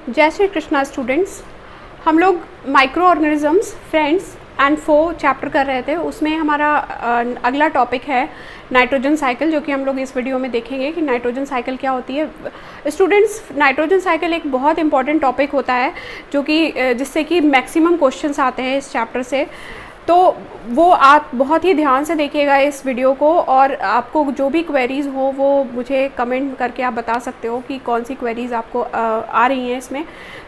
जय श्री कृष्णा स्टूडेंट्स। हम लोग micro organisms friends and four chapter कर रहे थे। उसमें हमारा अगला टॉपिक है नाइट्रोजन साइकिल, जो कि हम लोग इस वीडियो में देखेंगे कि नाइट्रोजन साइकिल क्या होती है। स्टूडेंट्स, नाइट्रोजन साइकिल एक बहुत इंपॉर्टेंट टॉपिक होता है जो कि जिससे कि मैक्सिमम क्वेश्चंस आते हैं इस चैप्टर से। तो वो आप बहुत ही ध्यान से देखिएगा इस वीडियो को, और आपको जो भी क्वेरीज़ हो वो मुझे कमेंट करके आप बता सकते हो कि कौन सी क्वेरीज़ आपको आ रही हैं इसमें।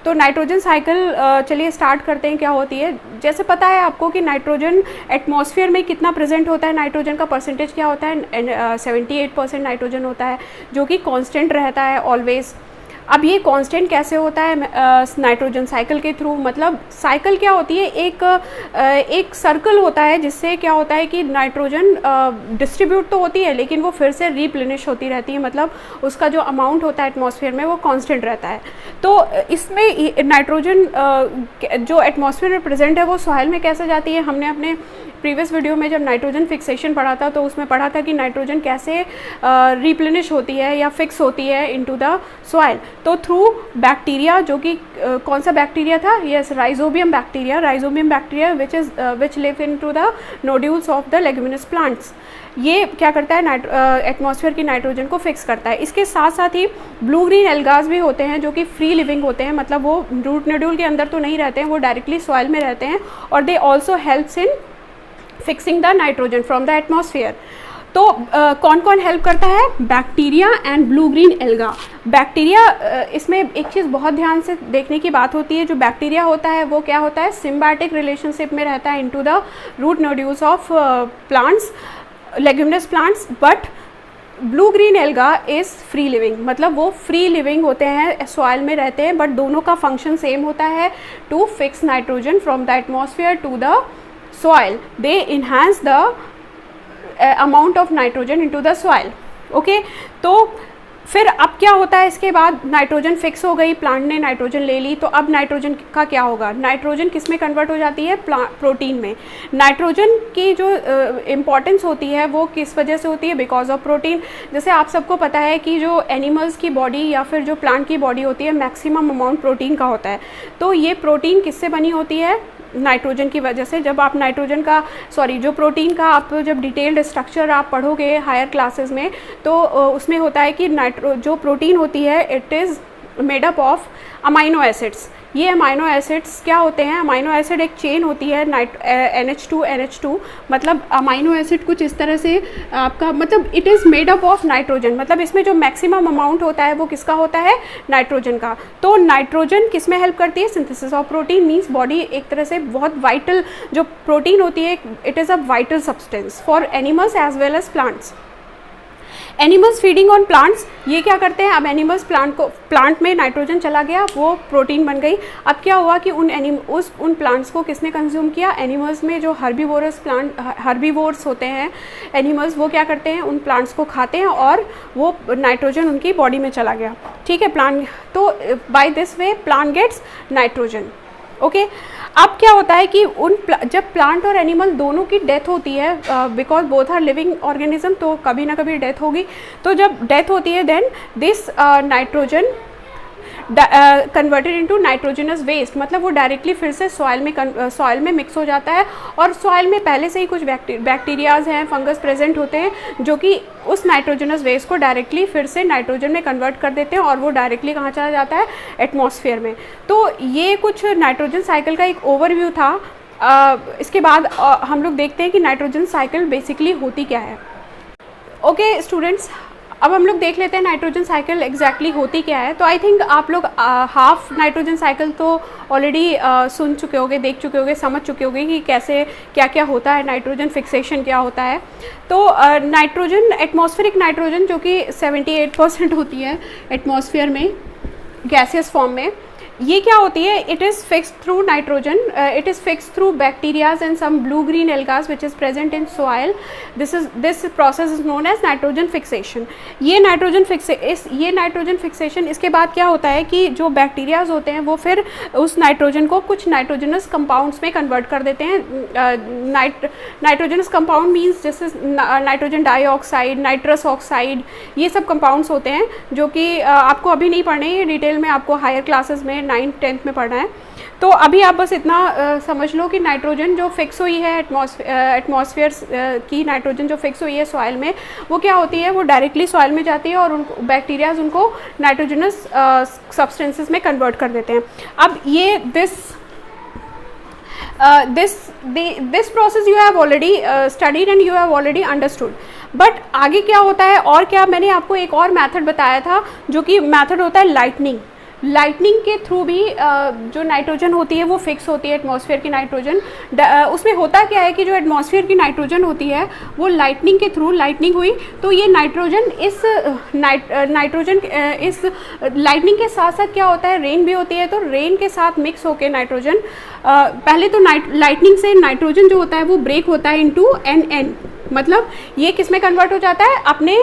तो नाइट्रोजन साइकिल चलिए स्टार्ट करते हैं। क्या होती है, जैसे पता है आपको कि नाइट्रोजन एटमॉस्फेयर में कितना प्रेजेंट होता है, नाइट्रोजन का परसेंटेज क्या होता है, 78% नाइट्रोजन होता है जो कि कांस्टेंट रहता है ऑलवेज। अब ये कांस्टेंट कैसे होता है नाइट्रोजन साइकिल के थ्रू। मतलब साइकिल क्या होती है, एक सर्कल होता है जिससे क्या होता है कि नाइट्रोजन डिस्ट्रीब्यूट तो होती है लेकिन वो फिर से रिप्लेनिश होती रहती है। मतलब उसका जो अमाउंट होता है एटमॉस्फेयर में वो कांस्टेंट रहता है। तो इसमें नाइट्रोजन जो एटमॉस्फेयर में प्रेजेंट है वो सॉइल में कैसे जाती है। हमने अपने प्रीवियस वीडियो में जब नाइट्रोजन फिक्सेशन पढ़ा था तो उसमें पढ़ा था कि नाइट्रोजन कैसे रिप्लेनिश होती है या फिक्स होती है इनटू द सॉइल। तो थ्रू बैक्टीरिया, जो कि कौन सा बैक्टीरिया था, yes, rhizobium bacteria which live into the nodules of the leguminous plants. ये क्या करता है, एटमॉस्फेयर की नाइट्रोजन को फिक्स करता है। इसके साथ साथ ही ब्लू ग्रीन एल्गास भी होते हैं जो कि फ्री लिविंग होते हैं। मतलब वो रूट नोड्यूल के अंदर तो नहीं रहते हैं, वो डायरेक्टली सॉइल में रहते हैं, और they also helps in fixing the nitrogen from the atmosphere. तो कौन कौन हेल्प करता है, bacteria and blue green alga. Bacteria, इसमें एक चीज़ बहुत ध्यान से देखने की बात होती है, जो बैक्टीरिया होता है वो क्या होता है, सिम्बायोटिक रिलेशनशिप में रहता है into the root nodules of plants, leguminous plants. But blue green alga is free living, मतलब वो फ्री लिविंग होते हैं, सॉइल में रहते हैं, बट दोनों का फंक्शन सेम होता है, to fix nitrogen from the atmosphere to the soil. They enhance the amount of nitrogen into the soil. Okay, तो फिर अब क्या होता है, इसके बाद नाइट्रोजन फिक्स हो गई, प्लांट ने नाइट्रोजन ले ली, तो अब नाइट्रोजन का क्या होगा, नाइट्रोजन किस में कन्वर्ट हो जाती है, प्रोटीन में। नाइट्रोजन की जो इम्पॉर्टेंस होती है वो किस वजह से होती है, बिकॉज ऑफ प्रोटीन। जैसे आप सबको पता है कि जो एनिमल्स की बॉडी या फिर जो प्लांट की बॉडी होती है, मैक्सिमम अमाउंट प्रोटीन का होता है। तो ये प्रोटीन किससे बनी होती है, नाइट्रोजन की वजह से। जब आप जो प्रोटीन का आप जब डिटेल्ड स्ट्रक्चर आप पढ़ोगे हायर क्लासेस में, तो उसमें होता है कि जो प्रोटीन होती है it is made up of amino acids. ये अमाइनो एसिड्स क्या होते हैं, अमाइनो एसिड एक चेन होती है NH2 मतलब अमाइनो एसिड कुछ इस तरह से आपका, मतलब it is made up of nitrogen. मतलब इसमें जो मैक्सिमम अमाउंट होता है वो किसका होता है, नाइट्रोजन का। तो नाइट्रोजन किस में हेल्प करती है, synthesis of protein. Means body एक तरह से बहुत वाइटल, जो प्रोटीन होती है it is a vital substance for animals as well as plants. Animals feeding on plants, ये क्या करते हैं, अब एनिमल्स प्लांट में नाइट्रोजन चला गया, वो प्रोटीन बन गई। अब क्या हुआ कि उन प्लांट्स को किसने कंज्यूम किया, एनिमल्स में जो हर्बीवोर्स होते हैं एनिमल्स, वो क्या करते हैं, उन प्लांट्स को खाते हैं और वो नाइट्रोजन उनकी बॉडी में चला गया। ठीक है, प्लांट, तो by this way plant gets nitrogen. Okay, अब क्या होता है कि जब प्लांट और एनिमल दोनों की डेथ होती है, because both are living organism, तो कभी ना कभी डेथ होगी। तो जब डेथ होती है then this nitrogen converted into nitrogenous waste, मतलब वो डायरेक्टली फिर से सॉइल में मिक्स हो जाता है। और सॉइल में पहले से ही कुछ बैक्टीरियाज हैं, फंगस प्रेजेंट होते हैं जो कि उस नाइट्रोजनस वेस्ट को डायरेक्टली फिर से नाइट्रोजन में कन्वर्ट कर देते हैं, और वो डायरेक्टली कहाँ चला जाता है, एटमॉस्फेयर में। तो ये कुछ नाइट्रोजन साइकिल का एक ओवरव्यू था। इसके बाद हम लोग देखते हैं कि नाइट्रोजन साइकिल बेसिकली होती क्या है। ओके स्टूडेंट्स, अब हम लोग देख लेते हैं नाइट्रोजन साइकिल एग्जैक्टली होती क्या है। तो आई थिंक आप लोग हाफ नाइट्रोजन साइकिल तो ऑलरेडी सुन चुके होंगे, देख चुके होंगे, समझ चुके होंगे कि कैसे क्या क्या होता है, नाइट्रोजन फिक्सेशन क्या होता है। तो नाइट्रोजन, एटमॉस्फेरिक नाइट्रोजन जो कि 78% होती है एटमॉस्फेयर में गैसियस फॉर्म में, ये क्या होती है, it is fixed through nitrogen, it is fixed through bacterias and some blue green algas which is present in soil. This process is known as nitrogen fixation. ये नाइट्रोजन फिक्सेशन, इसके बाद क्या होता है कि जो बैक्टीरियाज होते हैं वो फिर उस नाइट्रोजन को कुछ नाइट्रोजनस कंपाउंड्स में कन्वर्ट कर देते हैं। नाइट्रोजनस कंपाउंड मीन्स जैसे नाइट्रोजन डाइऑक्साइड, नाइट्रस ऑक्साइड, ये सब कंपाउंड्स होते हैं जो कि आपको अभी नहीं पढ़ने, डिटेल में आपको हायर क्लासेस में 9th 10th में पढ़ा है। तो अभी आप बस इतना समझ लो कि नाइट्रोजन जो फिक्स हुई है एटमॉस्फेयर की नाइट्रोजन जो फिक्स हुई है सॉइल में, वो क्या होती है, वो डायरेक्टली सॉइल में जाती है और उनको बैक्टीरियाज उनको नाइट्रोजनस सब्सटेंसेस में कन्वर्ट कर देते हैं। अब ये this process you have already studied and you have already understood, but आगे क्या होता है और क्या, मैंने आपको एक और मेथड बताया था जो कि मेथड होता है लाइटनिंग के थ्रू भी जो नाइट्रोजन होती है वो फिक्स होती है एटमॉस्फेयर की नाइट्रोजन। उसमें होता क्या है कि जो एटमॉस्फेयर की नाइट्रोजन होती है वो लाइटनिंग के थ्रू, लाइटनिंग हुई तो ये नाइट्रोजन इस लाइटनिंग के साथ साथ क्या होता है, रेन भी होती है, तो रेन के साथ मिक्स होके नाइट्रोजन पहले तो लाइटनिंग से नाइट्रोजन जो होता है वो ब्रेक होता है इनटू NN, मतलब ये किस में कन्वर्ट हो जाता है, अपने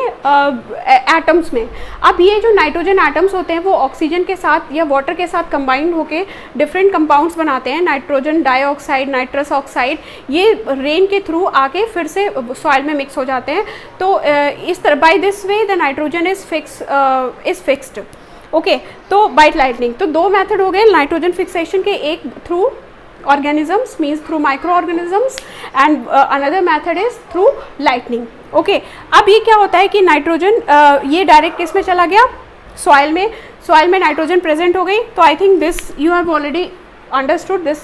एटम्स में। अब ये जो नाइट्रोजन एटम्स होते हैं वो ऑक्सीजन के साथ या वाटर के साथ कंबाइंड होके डिफरेंट कंपाउंड्स बनाते हैं, नाइट्रोजन डाइऑक्साइड, नाइट्रस ऑक्साइड, ये रेन के थ्रू आके फिर से सॉइल में मिक्स हो जाते हैं। तो इस तरह by this way the nitrogen is fixed. Okay, तो बाय लाइटनिंग तो दो मेथड हो गए नाइट्रोजन फिक्सेशन के, एक through organisms means through microorganisms and another method is through lightning. Okay, अब ये क्या होता है कि नाइट्रोजन ये डायरेक्ट किस में चला गया, सॉइल में नाइट्रोजन प्रेजेंट हो गई। तो I think this you have already understood this,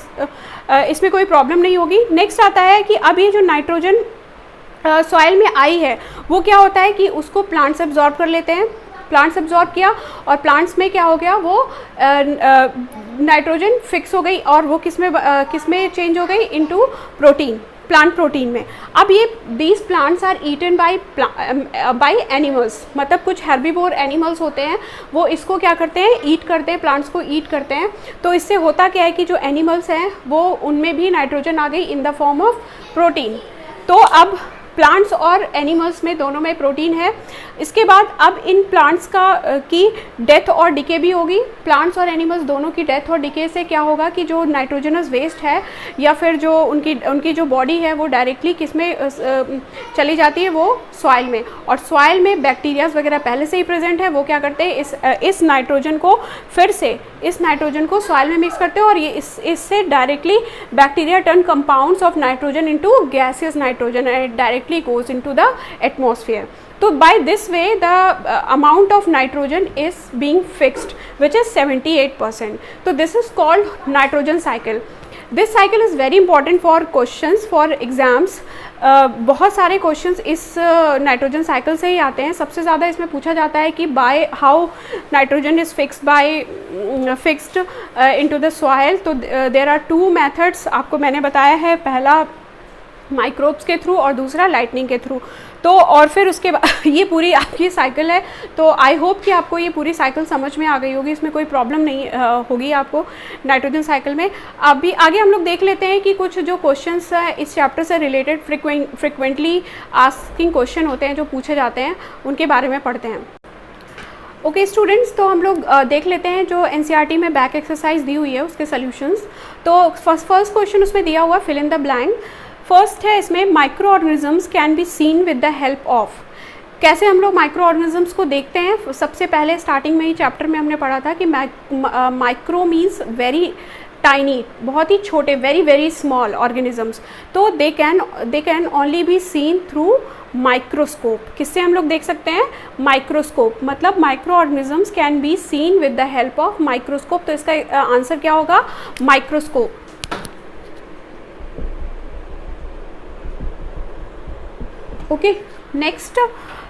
इसमें कोई प्रॉब्लम नहीं होगी। नेक्स्ट आता है कि अब ये जो नाइट्रोजन सॉइल में आई है वो क्या होता है कि उसको प्लांट्स एब्जॉर्ब कर लेते हैं, प्लांट्स एब्जॉर्ब किया और प्लांट्स में क्या हो गया, वो नाइट्रोजन फिक्स हो गई और वो किस में चेंज हो गई, इनटू प्रोटीन, प्लांट प्रोटीन में। अब ये these plants are eaten by animals, मतलब कुछ हेर्बिवोर एनिमल्स होते हैं वो इसको क्या करते हैं, ईट करते हैं, प्लांट्स को ईट करते हैं। तो इससे होता क्या है कि जो एनिमल्स हैं वो उनमें भी नाइट्रोजन आ गई in the form of protein. तो अब प्लांट्स और एनिमल्स में दोनों में प्रोटीन है। इसके बाद अब इन प्लांट्स की डेथ और डिके भी होगी, प्लांट्स और एनिमल्स दोनों की डेथ और डिके से क्या होगा कि जो नाइट्रोजनस वेस्ट है या फिर जो उनकी जो बॉडी है वो डायरेक्टली किस में चली जाती है, वो सॉइल में। और सॉइल में बैक्टीरियाज वगैरह पहले से ही प्रेजेंट है, वो क्या करते हैं, इस नाइट्रोजन को फिर से इस नाइट्रोजन को सॉइल में मिक्स करते हैं और ये इससे directly bacteria turn compounds of nitrogen into gaseous nitrogen and directly goes into the atmosphere. So by this way the amount of nitrogen is being fixed, which is 78%. So this is called nitrogen cycle. This cycle is very important for questions for exams. बहुत सारे questions इस nitrogen cycle से ही आते हैं। सबसे ज़्यादा इसमें पूछा जाता है कि by how nitrogen is fixed into the soil. तो देयर आर टू मेथड्स, आपको मैंने बताया है, पहला माइक्रोब्स के थ्रू और दूसरा लाइटनिंग के थ्रू। तो और फिर उसके बाद ये पूरी आपकी साइकिल है। तो आई होप कि आपको ये पूरी साइकिल समझ में आ गई होगी, इसमें कोई प्रॉब्लम नहीं होगी आपको नाइट्रोजन साइकिल में। अभी आगे हम लोग देख लेते हैं कि कुछ जो क्वेश्चंस इस चैप्टर से रिलेटेड फ्रिक्वेंटली आस्किंग क्वेश्चन होते हैं जो पूछे जाते हैं, उनके बारे में पढ़ते हैं। ओके स्टूडेंट्स, तो हम लोग देख लेते हैं जो एनसीईआरटी में बैक एक्सरसाइज दी हुई है उसके सॉल्यूशंस। तो फर्स्ट क्वेश्चन उसमें दिया हुआ fill in the blank. First है इसमें micro organisms can be seen with the help of. कैसे हम लोग माइक्रो ऑर्गेनिजम्स को देखते हैं, सबसे पहले स्टार्टिंग में ही चैप्टर में हमने पढ़ा था कि माइक्रो मीन्स वेरी टाइनी, बहुत ही छोटे, वेरी वेरी स्मॉल ऑर्गेनिजम्स। तो they can only be seen through microscope. किससे हम लोग देख सकते हैं, माइक्रोस्कोप, मतलब micro organisms can be seen with the help of microscope. तो इसका आंसर क्या होगा, माइक्रोस्कोप। ओके, नेक्स्ट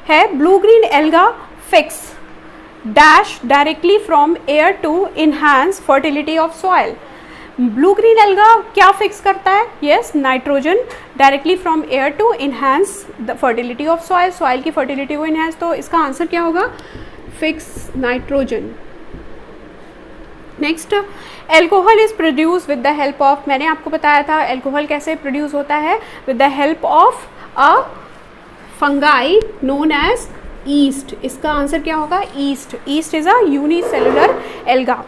है blue green alga fix dash directly from air to enhance fertility of soil. Blue green alga क्या fix करता है, yes, nitrogen directly from air to enhance the fertility of soil, soil की fertility को enhance. तो इसका answer क्या होगा, fix nitrogen. Next, alcohol is produce with the help of, मैंने आपको बताया था एल्कोहल कैसे प्रोड्यूस होता है, with the help of a fungi known as yeast. इसका आंसर क्या होगा, yeast. Yeast is a unicellular alga.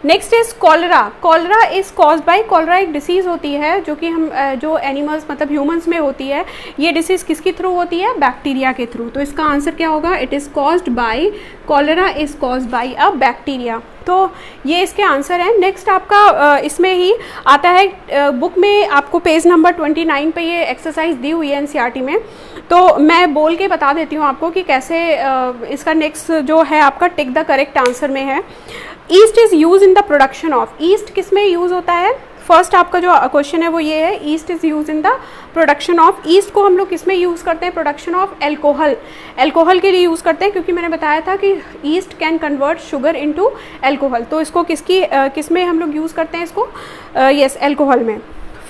Next is cholera. Cholera is caused by, cholera एक डिसीज़ होती है जो कि हम जो एनिमल्स मतलब ह्यूमंस में होती है। ये डिसीज़ किसके थ्रू होती है, बैक्टीरिया के थ्रू। तो इसका आंसर क्या होगा, it is caused by, cholera is caused bye a bacteria. तो ये इसके आंसर हैं। नेक्स्ट आपका इसमें ही आता है, बुक में आपको पेज नंबर 29 पे ये एक्सरसाइज दी हुई है एनसीईआरटी में, तो मैं बोल के बता देती हूँ आपको कि कैसे इसका नेक्स्ट जो है आपका टिक द करेक्ट आंसर में है। East is use in the production of, east किस में यूज़ होता है? फर्स्ट आपका जो क्वेश्चन है वो ये है, east is use in the production of, east को हम लोग किस में यूज़ करते हैं? प्रोडक्शन ऑफ एल्कोहल, एल्कोहल के लिए यूज़ करते हैं, क्योंकि मैंने बताया था कि east can convert sugar into alcohol, तो इसको किस में हम लोग यूज़ करते हैं इसको? यस, एल्कोहल में।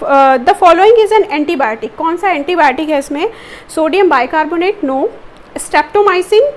The following is an antibiotic, कौन सा एंटीबायोटिक है इसमें? Sodium bicarbonate, no. Streptomycin,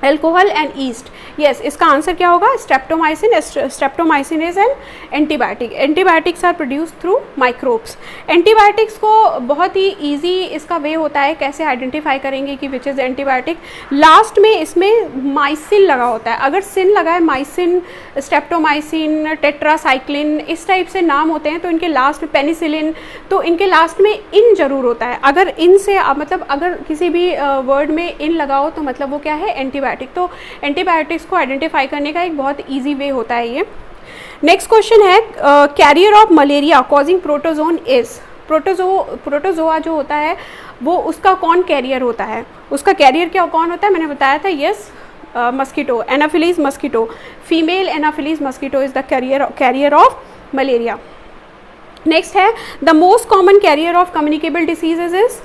alcohol and yeast, yes, इसका आंसर क्या होगा? Streptomycin. Streptomycin is an antibiotic. Antibiotics are produce through microbes. Antibiotics को बहुत ही इजी इसका वे होता है, कैसे आइडेंटिफाई करेंगे कि विच इज़ एंटीबायोटिक? लास्ट में इसमें माइसिन लगा होता है, अगर सिन लगा है, माइसिन, स्ट्रेप्टोमाइसिन, टेट्रासाइक्लिन, इस टाइप से नाम होते हैं, तो इनके लास्ट में पेनिसिलिन, तो इनके लास्ट में इन जरूर होता है। अगर इन से मतलब अगर किसी भी वर्ड में इन लगाओ तो मतलब वो क्या है? एंटीबायोटिक। तो एंटीबायोटिक्स को आइडेंटिफाई करने का एक बहुत इजी वे होता है ये। नेक्स्ट क्वेश्चन है, career of malaria causing protozoan is, protozoa जो होता है वो उसका कौन कैरियर होता है? उसका कैरियर क्या कौन होता है? मैंने बताया था, yes, mosquito, Anopheles mosquito, female Anopheles mosquito is the carrier of malaria. Next है, the most common carrier of communicable diseases is,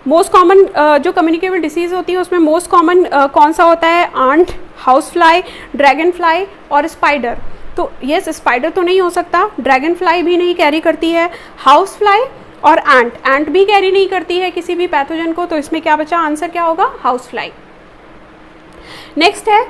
most common जो कम्युनिकेबल डिसीज़ होती है उसमें मोस्ट कॉमन कौन सा होता है? Ant, house fly, dragon fly और स्पाइडर। तो यस, स्पाइडर तो नहीं हो सकता, ड्रैगन फ्लाई भी नहीं कैरी करती है, हाउस फ्लाई और एंट भी कैरी नहीं करती है किसी भी पैथोजन को, तो इसमें क्या बचा? आंसर क्या होगा? House fly. नेक्स्ट है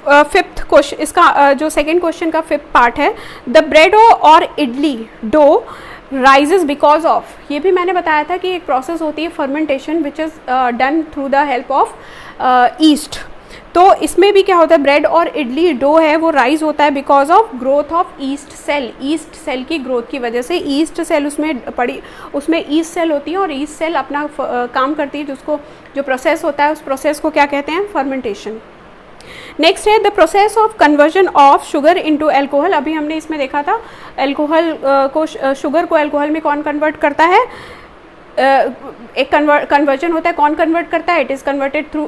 फिफ्थ क्वेश्चन, इसका जो सेकेंड क्वेश्चन का फिफ्थ पार्ट है, द ब्रेड और idli dough rises because of, ये भी मैंने बताया था कि एक प्रोसेस होती है fermentation which is done through the help of east. तो इसमें भी क्या होता है? ब्रेड और इडली डो है वो राइज होता है because of growth of yeast cell, yeast cell की ग्रोथ की वजह से। ईस्ट सेल उसमें ईस्ट सेल होती है और ईस्ट सेल अपना काम करती है, जिसको जो प्रोसेस होता है उस प्रोसेस को क्या कहते हैं? फर्मेंटेशन। नेक्स्ट है, the process of conversion of sugar into alcohol, अभी हमने इसमें देखा था एल्कोहल को, शुगर को एल्कोहल में कौन कन्वर्ट करता है? एक कन्वर्जन होता है, कौन कन्वर्ट करता है? It is converted through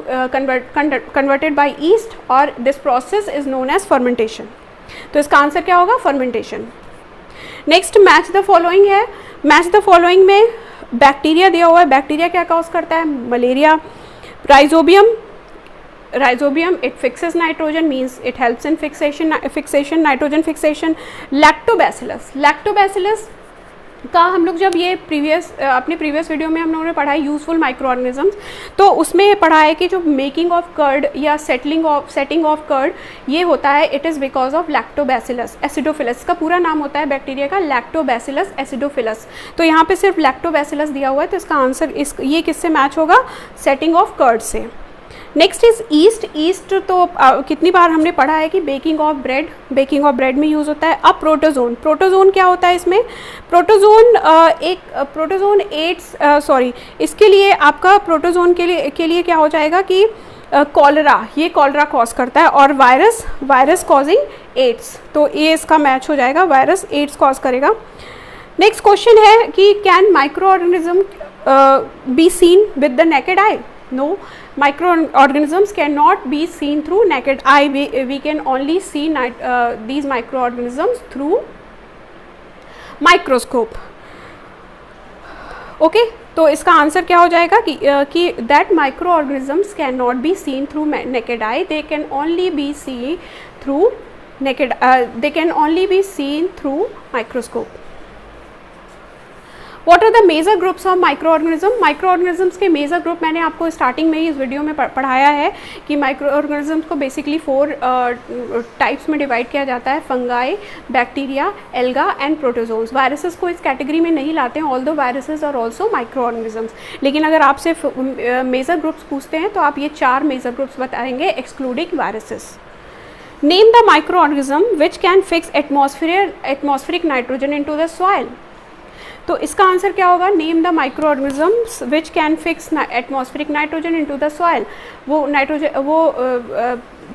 converted by yeast, और this process is known as fermentation. तो इसका आंसर क्या होगा? Fermentation. Next, match the following है, मैच द फॉलोइंग में बैक्टीरिया दिया हुआ है, बैक्टीरिया क्या कॉज करता है? Malaria. Rhizobium, it fixes nitrogen, means it helps in fixation, nitrogen fixation. Lactobacillus का हम लोग जब ये अपने प्रीवियस वीडियो में हम लोगों ने पढ़ा है यूजफुल माइक्रो ऑर्गेनिजम्स, तो उसमें पढ़ा है कि जो मेकिंग ऑफ कर्ड या सेटिंग ऑफ कर्ड ये होता है, it is because of lactobacillus acidophilus. का पूरा नाम होता है बैक्टीरिया का लैक्टोबैसिलस एसिडोफिलस। तो यहाँ पे सिर्फ लैक्टोबैसिलस दिया हुआ है, तो इसका आंसर ये किससे मैच होगा? सेटिंग ऑफ कर्ड से। Next is east. ईस्ट तो कितनी बार हमने पढ़ा है कि बेकिंग ऑफ ब्रेड में यूज़ होता है। अब प्रोटोजोन क्या होता है इसमें? प्रोटोजोन इसके लिए आपका प्रोटोजोन के लिए क्या हो जाएगा कि कॉलरा, ये कॉलरा कॉज करता है, और वायरस कॉजिंग एड्स, तो ये इसका मैच हो जाएगा, वायरस एड्स कॉज करेगा। नेक्स्ट क्वेश्चन है कि can micro organism B seen with the naked eye? No, microorganisms cannot be seen through naked eye. We can only see these microorganisms through microscope. Okay, तो इसका answer क्या हो जाएगा कि that microorganisms cannot be seen through naked eye. They can only be seen through microscope. What are the major groups of microorganism? Microorganisms के major group मैंने आपको starting में ही इस वीडियो में पढ़ाया है कि माइक्रोऑर्गेनिजम्स को बेसिकली 4 टाइप्स में डिवाइड किया जाता है, fungi, bacteria, alga and protozoans. Viruses को इस कैटेगरी में नहीं लाते हैं, although viruses are also microorganisms. लेकिन अगर आपसे मेजर ग्रुप्स पूछते हैं तो आप ये 4 मेजर ग्रुप्स बताएंगे excluding viruses. Name the microorganism which can fix atmospheric nitrogen into the soil. तो इसका आंसर क्या होगा? Name the microorganisms which can fix atmospheric nitrogen into the soil. वो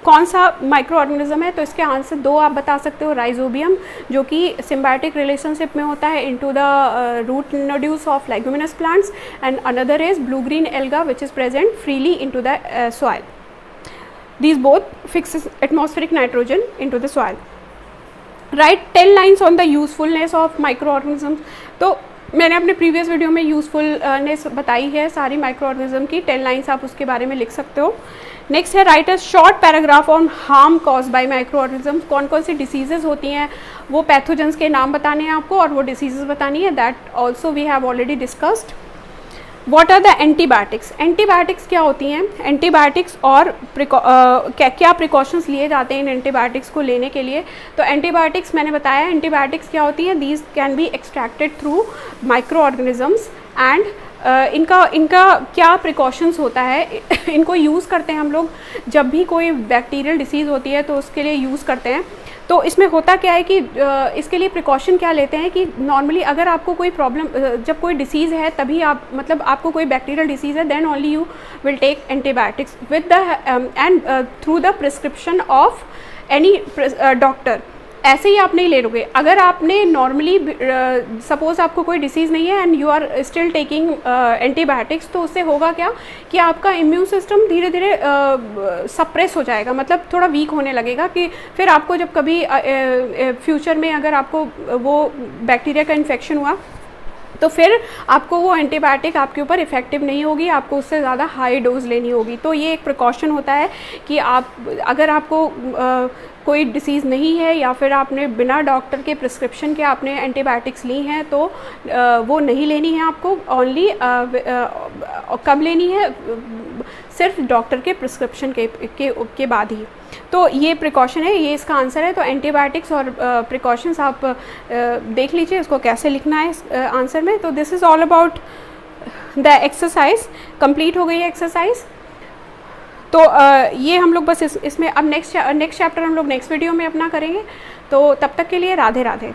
कौन सा माइक्रो ऑर्गेनिज्म है, तो इसके आंसर दो आप बता सकते हो, राइजोबियम जो कि सिम्बायोटिक रिलेशनशिप में होता है into the root nodules of leguminous plants, and another is blue green alga which is present freely into the soil. These both fixes atmospheric nitrogen into the soil. Write 10 lines on the usefulness of microorganisms. तो मैंने अपने previous video में usefulness बताई है सारी micro organism की, 10 lines आप उसके बारे में लिख सकते हो. नेक्स्ट है right a short paragraph on harm cause by micro organism. कौन कौन सी डिसीजेज होती हैं, वो पैथोजेंस के नाम बताने हैं आपको और वो डिसीजेज बतानी है. That also we have already discussed. What are the antibiotics. Antibiotics क्या होती हैं, एंटीबायोटिक्स और क्या प्रिकॉशंस लिए जाते हैं इन एंटीबायोटिक्स को लेने के लिए. तो एंटीबायोटिक्स मैंने बताया, एंटीबायोटिक्स क्या होती हैं, these can be extracted through micro organisms and इनका क्या प्रिकॉशंस होता है. इनको यूज़ करते हैं हम लोग जब भी कोई बैक्टीरियल डिसीज़ होती है तो उसके लिए यूज़ करते हैं. तो इसमें होता क्या है कि इसके लिए प्रिकॉशन क्या लेते हैं कि नॉर्मली अगर आपको कोई प्रॉब्लम, जब कोई डिसीज़ है तभी आप, मतलब आपको कोई बैक्टीरियल डिसीज़ है, then only you will take antibiotics with the end through the prescription of any doctor. ऐसे ही आप नहीं ले लोगे. अगर आपने नॉर्मली सपोज आपको कोई डिसीज़ नहीं है and you are still taking antibiotics, तो उससे होगा क्या कि आपका इम्यून सिस्टम धीरे धीरे सप्रेस हो जाएगा, मतलब थोड़ा वीक होने लगेगा. कि फिर आपको जब कभी फ्यूचर में अगर आपको वो बैक्टीरिया का इन्फेक्शन हुआ तो फिर आपको वो एंटीबायोटिक आपके ऊपर इफ़ेक्टिव नहीं होगी, आपको उससे ज़्यादा हाई डोज लेनी होगी. तो ये एक प्रिकॉशन होता है कि आप अगर आपको कोई डिसीज़ नहीं है या फिर आपने बिना डॉक्टर के प्रिस्क्रिप्शन के आपने एंटीबायोटिक्स ली हैं तो वो नहीं लेनी है आपको. ओनली कब लेनी है, सिर्फ डॉक्टर के प्रिस्क्रिप्शन के बाद ही. तो ये प्रिकॉशन है, ये इसका आंसर है. तो एंटीबायोटिक्स और प्रिकॉशंस आप देख लीजिए इसको कैसे लिखना है आंसर में. तो this is all about the exercise. Complete हो गई है एक्सरसाइज. तो ये हम लोग बस इसमें अब नेक्स्ट चैप्टर हम लोग नेक्स्ट वीडियो में अपना करेंगे. तो तब तक के लिए राधे राधे.